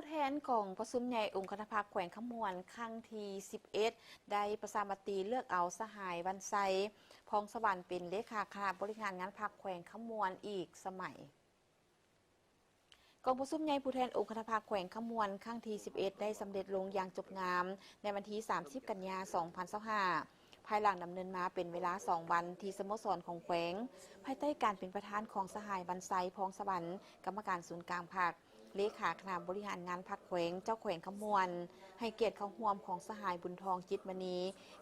ผู้แทนของประชุมใหญ่องค์คณะพรรคแขวงขมวนครั้งที่11ได้ประชามติเลือกเอาสหายวันไซพองสวรรค์เป็นเลขาคณะบริหารงานพรรคแขวงขมวนอีกสมัยกองประชุมใหญ่ผู้แทนองค์คณะพรรคแขวงขมวนครั้งที่11ได้สำเร็จลงอย่างจบงามในวันที่30 กันยายน 2025ภายหลังดำเนินมาเป็นเวลา2 วันที่สโมสรของแขวงภายใต้การเป็นประธานของสหายบันไซพองสวรรค์กรรมการศูนย์กลางพรรคเลขาคณะบริหารงานพรรคแขวงเจ้าแขวงขมวนให้เกียรติเข้าร่วมของสหายบุญทองจิตมณี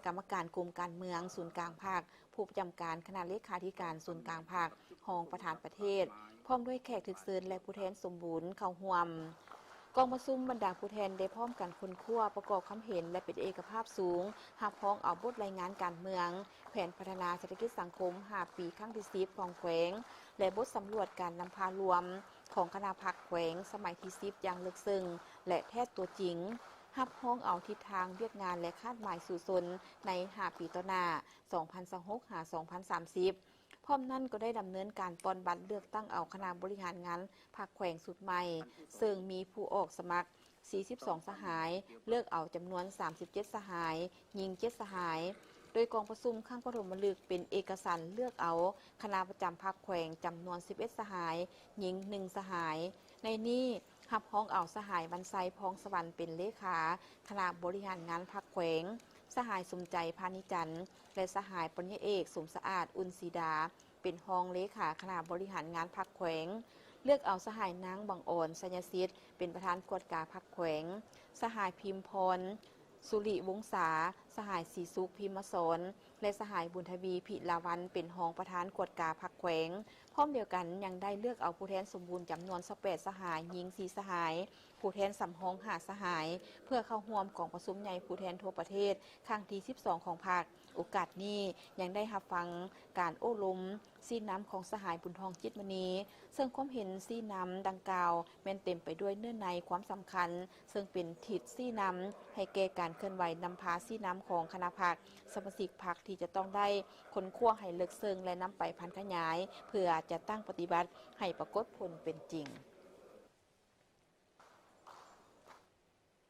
กรรมการกลุ่มการเมืองศูนย์กลางพรรคผู้ประจำการคณะเลขาธิการศูนย์กลางพรรครองประธานประเทศพร้อมด้วยแขกถึกเชิญและผู้แทนสมบูรณ์เข้าร่วมกองประชุมบรรดาผู้แทนได้พร้อมกันค้นคว้าประกอบความเห็นและเป็นเอกภาพสูงหับพ้องเอาบทรายงานการเมืองแผนพัฒนาเศรษฐกิจสังคม5 ปีครั้งที่10ของแขวงและบทสำรวจการนำพารวมของคณะพรรคแขวงสมัยที่10อย่างลึกซึ้งและแท้ตัวจริงหับพ้องเอาทิศทางเวียกงานและคาดหมายสู่ชนใน5 ปีต่อหน้า 2026-2030พร้อมนั้นก็ได้ดำเนินการปอนบัตรเลือกตั้งเอาคณะบริหารงานพรรคแขวงสุดใหม่ซึ่งมีผู้ออกสมัคร42 สหายเลือกเอาจำนวน37 สหายยิง7 สหายโดยกองประชุมข้างปฐมฤกษ์เป็นเอกสารเลือกเอาคณะประจำพรรคแขวงจำนวน11 สหายยิง1 สหายในนี้หับพ้องเอาสหายบรรไซพองสวรรค์เป็นเลขาคณะบริหารงานพรรคแขวงสหายสมใจพานิจันทร์และสหายปริญญาเอกสมสะอาดอุนซีดาเป็นรองเลขาคณะบริหารงานพรรคแขวงเลือกเอาสหายนางบังอ่อนสัญญสิทธิ์เป็นประธานกวดกาพรรคแขวงสหายพิมพรสุริวงศาสหายศรีสุขพิมสนและสหายบุญทวีพิลาวันเป็นรองประธานกวดกาพรรคแขวงพร้อมเดียวกันยังได้เลือกเอาผู้แทนสมบูรณ์จำนวน18 สหายยิง4 สหายผู้แทนสำรอง5 สหายเพื่อเข้าร่วมกองประชุมใหญ่ผู้แทนทั่วประเทศครั้งที่12ของพรรคโอกาสนี้ยังได้รับฟังการโอ้ลมซีน้ำของสหายบุญทองจิตมณีซึ่งความเห็นซีน้ำดังกล่าวแม้นเต็มไปด้วยเนื้อในความสำคัญซึ่งเป็นทิศซีน้ำให้แก่การเคลื่อนไหวนำพาซีน้ำของคณะพรรคสมาชิกพรรคที่จะต้องได้ค้นคว้าให้ลึกซึ้งและนำไปพันขยายเพื่อจะตั้งปฏิบัติให้ปรากฏผลเป็นจริง